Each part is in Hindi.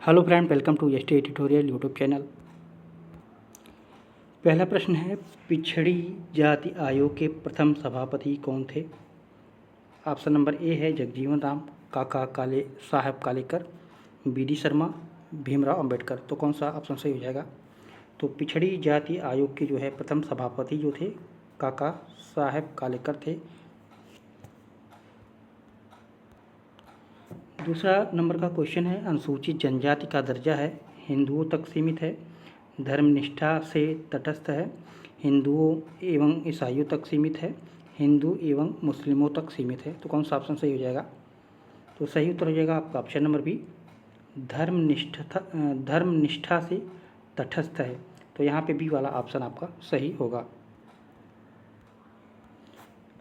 Hello friend, welcome to S T editorial YouTube channel. पहला प्रश्न है, पिछड़ी जाति आयोग के प्रथम सभापति कौन थे? ऑप्शन नंबर ए है जगजीवन राम, काका काले साहब कालेकर, बी.डी. शर्मा, भीमराव अंबेडकर। तो कौन सा ऑप्शन सही हो जाएगा? तो पिछड़ी जाति आयोग के जो है प्रथम सभापति जो थे काका साहब कालेकर थे। दूसरा नंबर का क्वेश्चन है, अनुसूचित जनजाति का दर्जा है, हिंदुओं तक सीमित है, धर्मनिष्ठा से तटस्थ है, हिंदुओं एवं ईसाइयों तक सीमित है, हिंदू एवं मुस्लिमों तक सीमित है। तो कौन सा ऑप्शन सही हो जाएगा? तो सही उत्तर हो जाएगा आपका ऑप्शन नंबर बी, धर्मनिष्ठा से तटस्थ है। तो यहाँ पे बी वाला ऑप्शन आपका सही होगा।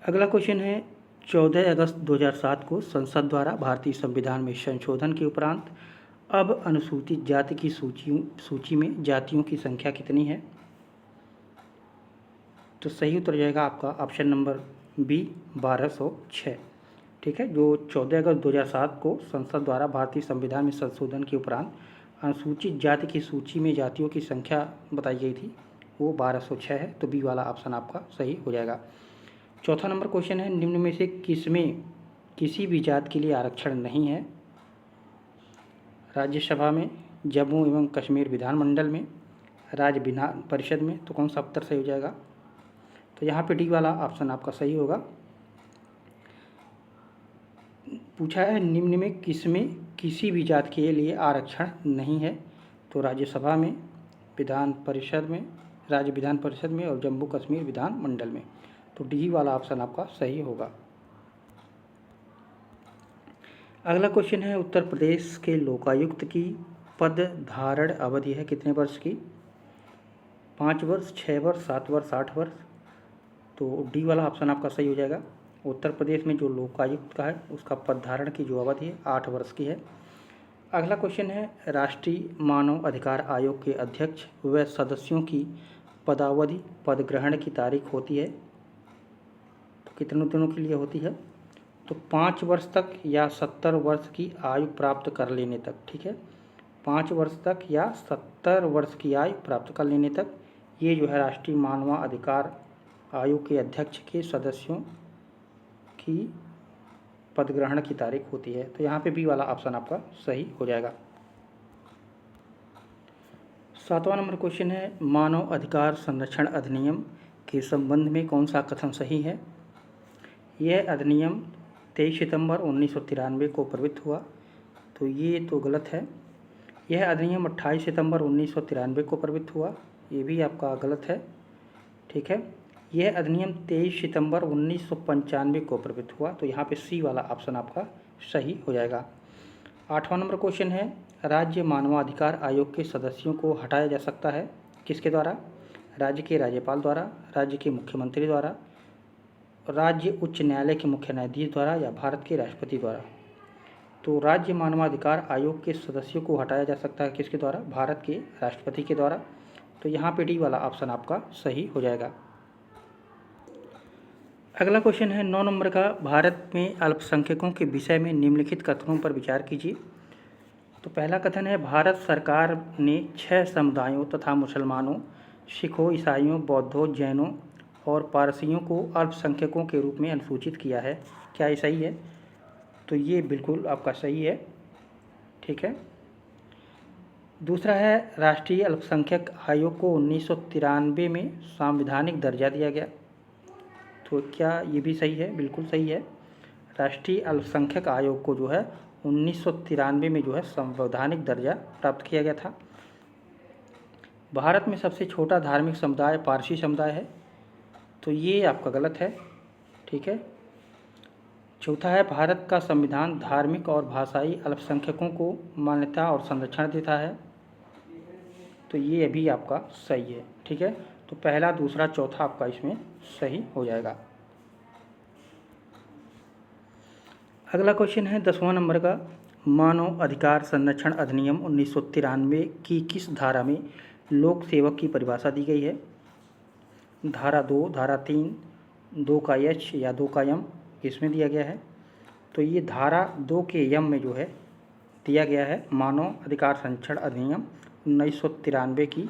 अगला क्वेश्चन है, 14 अगस्त 2007 को संसद द्वारा भारतीय संविधान में संशोधन के उपरांत अब अनुसूचित जाति की सूची में जातियों की संख्या कितनी है? तो सही उत्तर जाएगा आपका ऑप्शन नंबर बी, 1206। ठीक है, जो 14 अगस्त 2007 को संसद द्वारा भारतीय संविधान में संशोधन के उपरांत अनुसूचित जाति की सूची में जातियों की संख्या बताई गई थी वो 1206 है। तो बी वाला ऑप्शन आपका सही हो जाएगा। चौथा नंबर क्वेश्चन है, निम्न में से किसमें किसी भी जात के लिए आरक्षण नहीं है? राज्यसभा में, जम्मू एवं कश्मीर विधानमंडल में, राज्य विधान परिषद में। तो कौन सा उत्तर सही हो जाएगा? तो यहाँ पे डी वाला ऑप्शन आपका सही होगा। पूछा है निम्न में किसमें किसी भी जात के लिए आरक्षण नहीं है? तो राज्यसभा में, विधान परिषद में, राज्य विधान परिषद में और जम्मू कश्मीर विधानमंडल में। तो डी वाला ऑप्शन आपका सही होगा। अगला क्वेश्चन है, उत्तर प्रदेश के लोकायुक्त की पद धारण अवधि है कितने वर्ष की? 5 वर्ष, 6 वर्ष, 7 वर्ष, 8 वर्ष। तो डी वाला ऑप्शन आपका सही हो जाएगा। उत्तर प्रदेश में जो लोकायुक्त का है उसका पद धारण की जो अवधि है 8 वर्ष की है। अगला क्वेश्चन है, राष्ट्रीय मानव अधिकार आयोग के अध्यक्ष व सदस्यों की पदावधि पद ग्रहण की तारीख होती है तो कितने दिनों के लिए होती है? तो 5 वर्ष तक या 70 वर्ष की आयु प्राप्त कर लेने तक। ठीक है, 5 वर्ष तक या 70 वर्ष की आयु प्राप्त कर लेने तक ये जो है राष्ट्रीय मानव अधिकार आयोग के अध्यक्ष के सदस्यों की पद ग्रहण की तारीख होती है। तो यहाँ पे बी वाला ऑप्शन आपका सही हो जाएगा। 7वां नंबर क्वेश्चन है, मानव अधिकार संरक्षण अधिनियम के संबंध में कौन सा कथन सही है? यह अधिनियम 23 सितंबर 1993 को प्रवृत्त हुआ। तो ये तो गलत है। यह अधिनियम 28 सितंबर 1993 को प्रवृत्त हुआ। ये भी आपका गलत है। ठीक है, यह अधिनियम 23 सितंबर 1995 को प्रवृत्त हुआ। तो यहाँ पे सी वाला ऑप्शन आपका सही हो जाएगा। 8वां नंबर क्वेश्चन है, राज्य मानवाधिकार आयोग के सदस्यों को हटाया जा सकता है किसके द्वारा? राज्य के राज्यपाल द्वारा, राज्य के मुख्यमंत्री द्वारा, राज्य उच्च न्यायालय के मुख्य न्यायाधीश द्वारा या भारत के राष्ट्रपति द्वारा। तो राज्य मानवाधिकार आयोग के सदस्यों को हटाया जा सकता है किसके द्वारा? भारत के राष्ट्रपति के द्वारा। तो यहाँ पे डी वाला ऑप्शन आपका सही हो जाएगा। अगला क्वेश्चन है 9 नंबर का, भारत में अल्पसंख्यकों के विषय में निम्नलिखित कथनों पर विचार कीजिए। तो पहला कथन है, भारत सरकार ने 6 समुदायों तथा मुसलमानों, सिखों, ईसाइयों, बौद्धों, जैनों और पारसियों को अल्पसंख्यकों के रूप में अनुसूचित किया है। क्या ये सही है? तो ये बिल्कुल आपका सही है। ठीक है। दूसरा है, राष्ट्रीय अल्पसंख्यक आयोग को 1993 में संवैधानिक दर्जा दिया गया। तो क्या ये भी सही है? बिल्कुल सही है। राष्ट्रीय अल्पसंख्यक आयोग को जो है 1993 में जो है संवैधानिक दर्जा प्राप्त किया गया था। भारत में सबसे छोटा धार्मिक समुदाय पारसी समुदाय है। तो ये आपका गलत है। ठीक है। चौथा है, भारत का संविधान धार्मिक और भाषाई अल्पसंख्यकों को मान्यता और संरक्षण देता है। तो ये भी आपका सही है। ठीक है, तो पहला, दूसरा, चौथा आपका इसमें सही हो जाएगा। अगला क्वेश्चन है 10वां नंबर का, मानव अधिकार संरक्षण अधिनियम 1993 की किस धारा में लोक सेवक की परिभाषा दी गई है? धारा 2, धारा 3, 2 का एच या 2 का यम, इसमें दिया गया है। तो ये धारा 2 के यम में जो है दिया गया है मानव अधिकार संरक्षण अधिनियम 1993 की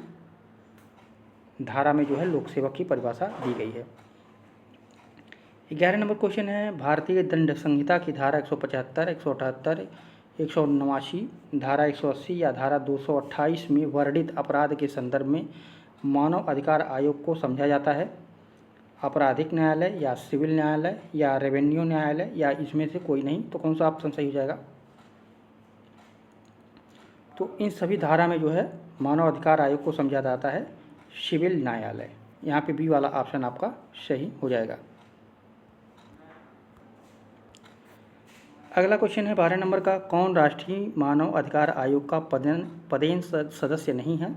धारा में जो है लोक सेवक की परिभाषा दी गई है। 11 नंबर क्वेश्चन है, भारतीय दंड संहिता की धारा 175, 178, 179, धारा 180 या धारा 228 में वर्णित अपराध के संदर्भ में मानव अधिकार आयोग को समझा जाता है आपराधिक न्यायालय या सिविल न्यायालय या रेवेन्यू न्यायालय या इसमें से कोई नहीं, तो कौन सा ऑप्शन सही हो जाएगा? तो इन सभी धारा में जो है मानव अधिकार आयोग को समझा जाता है सिविल न्यायालय। यहाँ पे बी वाला ऑप्शन आपका सही हो जाएगा। अगला क्वेश्चन है 12 नंबर का, कौन राष्ट्रीय मानव अधिकार आयोग का पदेन सदस्य नहीं है?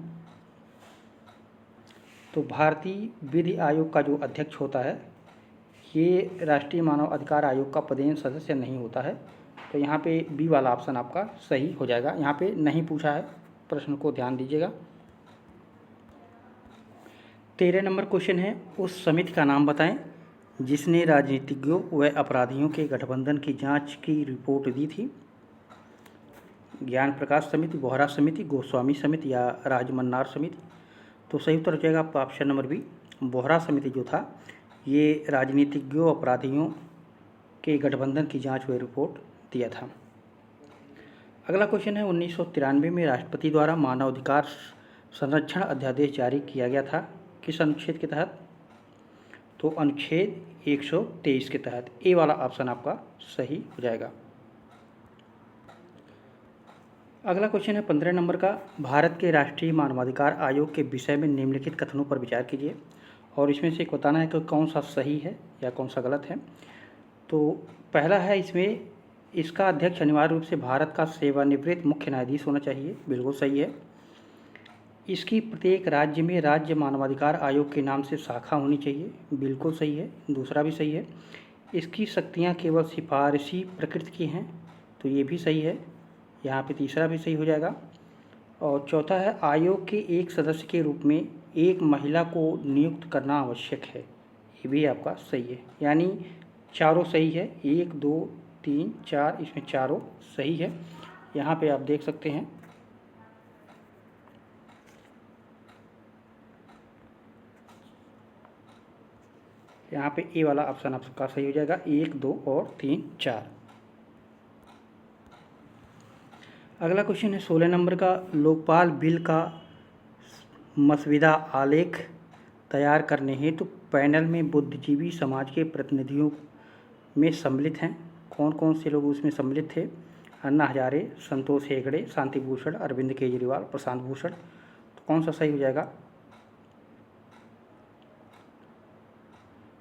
तो भारतीय विधि आयोग का जो अध्यक्ष होता है ये राष्ट्रीय मानव अधिकार आयोग का पदेन सदस्य नहीं होता है, तो यहाँ पे बी वाला ऑप्शन आपका सही हो जाएगा। यहाँ पे नहीं पूछा है, प्रश्न को ध्यान दीजिएगा। 13 नंबर क्वेश्चन है, उस समिति का नाम बताएं जिसने राजनीतिज्ञों व अपराधियों के गठबंधन की जांच की रिपोर्ट दी थी। ज्ञान प्रकाश समिति, बोहरा समिति, गोस्वामी समिति या राजमन्नार समिति। तो सही उत्तर हो जाएगा आपका ऑप्शन नंबर बी, बोहरा समिति जो था ये राजनीतिज्ञों अपराधियों के गठबंधन की जांच व रिपोर्ट दिया था। अगला क्वेश्चन है, 1993 में राष्ट्रपति द्वारा मानवाधिकार संरक्षण अध्यादेश जारी किया गया था, किस अनुच्छेद के तहत? तो अनुच्छेद 123 के तहत। ए वाला ऑप्शन आपका सही हो जाएगा। अगला क्वेश्चन है 15 नंबर का, भारत के राष्ट्रीय मानवाधिकार आयोग के विषय में निम्नलिखित कथनों पर विचार कीजिए और इसमें से एक बताना है कि कौन सा सही है या कौन सा गलत है। तो पहला है, इसमें इसका अध्यक्ष अनिवार्य रूप से भारत का सेवानिवृत्त मुख्य न्यायाधीश होना चाहिए, बिल्कुल सही है। इसकी प्रत्येक राज्य में राज्य मानवाधिकार आयोग के नाम से शाखा होनी चाहिए, बिल्कुल सही है, दूसरा भी सही है। इसकी शक्तियाँ केवल सिफारिशी प्रकृति की हैं, तो ये भी सही है, यहाँ पे तीसरा भी सही हो जाएगा। और चौथा है, आयोग के एक सदस्य के रूप में एक महिला को नियुक्त करना आवश्यक है, ये भी आपका सही है। यानी चारों सही है, 1 2 3 4, इसमें चारों सही है। यहाँ पे आप देख सकते हैं यहाँ पे ए वाला ऑप्शन आपका सही हो जाएगा, 1 2 और 3 4। अगला क्वेश्चन है 16 नंबर का, लोकपाल बिल का मसविदा आलेख तैयार करने हेतु पैनल में बुद्धिजीवी समाज के प्रतिनिधियों में सम्मिलित हैं, कौन कौन से लोग उसमें सम्मिलित थे? अन्ना हजारे, संतोष हेगड़े, शांति भूषण, अरविंद केजरीवाल, प्रशांत भूषण। तो कौन सा सही हो जाएगा?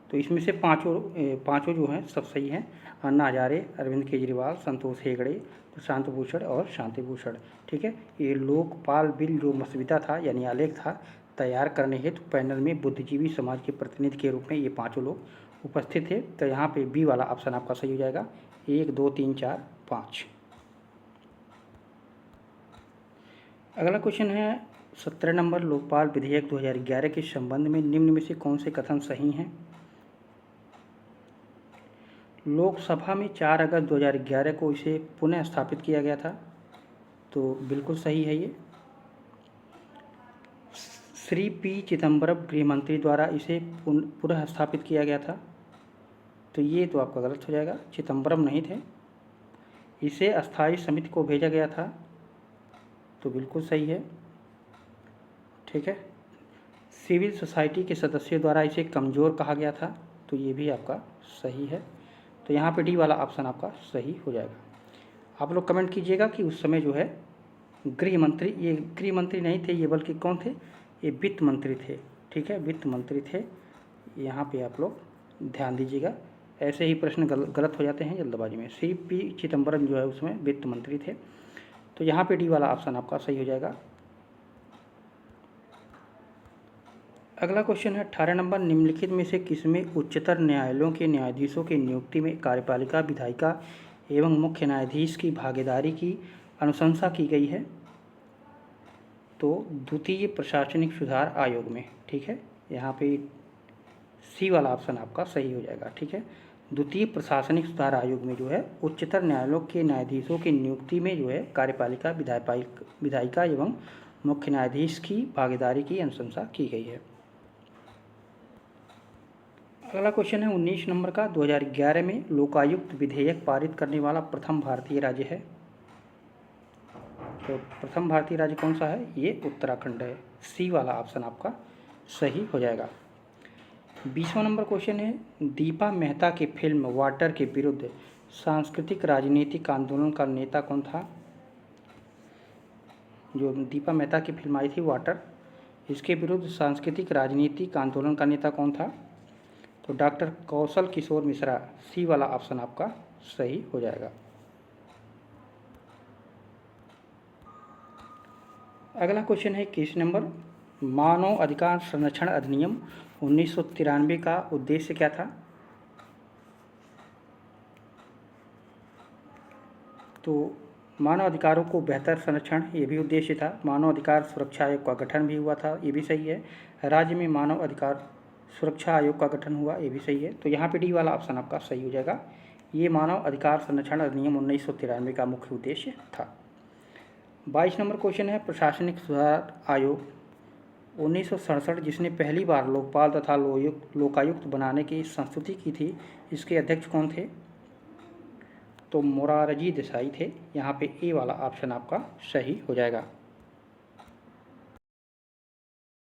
तो इसमें से पाँचों जो हैं सब सही हैं, अन्ना हजारे, अरविंद केजरीवाल, संतोष हेगड़े, प्रशांत भूषण और शांति भूषण। ठीक है, ये लोकपाल बिल जो मसविदा था यानी आलेख था तैयार करने हेतु पैनल में बुद्धिजीवी समाज के प्रतिनिधि के रूप में ये पाँचों लोग उपस्थित थे, तो यहाँ पे बी वाला ऑप्शन आपका सही हो जाएगा, 1 2 3 4 5। अगला क्वेश्चन है 17 नंबर, लोकपाल विधेयक 2011 के संबंध में निम्न में से कौन से कथन सही हैं? लोकसभा में 4 अगस्त 2011 को इसे पुनः स्थापित किया गया था, तो बिल्कुल सही है ये। श्री पी चिदम्बरम गृह मंत्री द्वारा इसे पुनः स्थापित किया गया था, तो ये तो आपका गलत हो जाएगा, चिदम्बरम नहीं थे, इसे अस्थायी समिति को भेजा गया था, तो बिल्कुल सही है। ठीक है, सिविल सोसाइटी के सदस्यों द्वारा इसे कमज़ोर कहा गया था, तो ये भी आपका सही है। तो यहाँ पे डी वाला ऑप्शन आपका सही हो जाएगा। आप लोग कमेंट कीजिएगा कि उस समय जो है गृह मंत्री, ये गृह मंत्री नहीं थे ये, बल्कि कौन थे? ये वित्त मंत्री थे। ठीक है, वित्त मंत्री थे, यहाँ पे आप लोग ध्यान दीजिएगा, ऐसे ही प्रश्न गलत हो जाते हैं जल्दबाजी में। श्री पी चिदम्बरम जो है उसमें वित्त मंत्री थे, तो यहाँ पे डी वाला ऑप्शन आपका सही हो जाएगा। अगला क्वेश्चन है 18 नंबर, निम्नलिखित में से किसमें उच्चतर न्यायालयों के न्यायाधीशों की नियुक्ति में कार्यपालिका, विधायिका एवं मुख्य न्यायाधीश की भागीदारी की अनुशंसा की गई है? तो द्वितीय प्रशासनिक सुधार आयोग में। ठीक है, यहाँ पे सी वाला ऑप्शन आपका सही हो जाएगा। ठीक है, द्वितीय प्रशासनिक सुधार आयोग में जो है उच्चतर न्यायालयों के न्यायाधीशों की नियुक्ति में जो है कार्यपालिका, विधायिका एवं मुख्य न्यायाधीश की भागीदारी की अनुशंसा की गई है। अगला क्वेश्चन है 19 नंबर का, 2011 में लोकायुक्त विधेयक पारित करने वाला प्रथम भारतीय राज्य है। तो प्रथम भारतीय राज्य कौन सा है? ये उत्तराखंड है। सी वाला ऑप्शन आपका सही हो जाएगा। 20वां नंबर क्वेश्चन है, दीपा मेहता की फिल्म वाटर के विरुद्ध सांस्कृतिक राजनीतिक आंदोलन का नेता कौन था? जो दीपा मेहता की फिल्म आई थी वाटर, इसके विरुद्ध सांस्कृतिक राजनीतिक आंदोलन का नेता कौन था? तो डॉक्टर कौशल किशोर मिश्रा। सी वाला ऑप्शन आपका सही हो जाएगा। अगला क्वेश्चन है 21 नंबर, मानव अधिकार संरक्षण अधिनियम 1993 का उद्देश्य क्या था? तो मानव अधिकारों को बेहतर संरक्षण, ये भी उद्देश्य था। मानव अधिकार सुरक्षा आयोग का गठन भी हुआ था, ये भी सही है। राज्य में मानव अधिकार सुरक्षा आयोग का गठन हुआ, ये भी सही है। तो यहाँ पे डी वाला ऑप्शन आपका सही हो जाएगा। ये मानव अधिकार संरक्षण अधिनियम 1993 का मुख्य उद्देश्य था। 22 नंबर क्वेश्चन है, प्रशासनिक सुधार आयोग 1967 जिसने पहली बार लोकपाल तथा लोकायुक्त बनाने की संस्तुति की थी, इसके अध्यक्ष कौन थे? तो मोरारजी देसाई थे। यहाँ पे ए वाला ऑप्शन आपका सही हो जाएगा।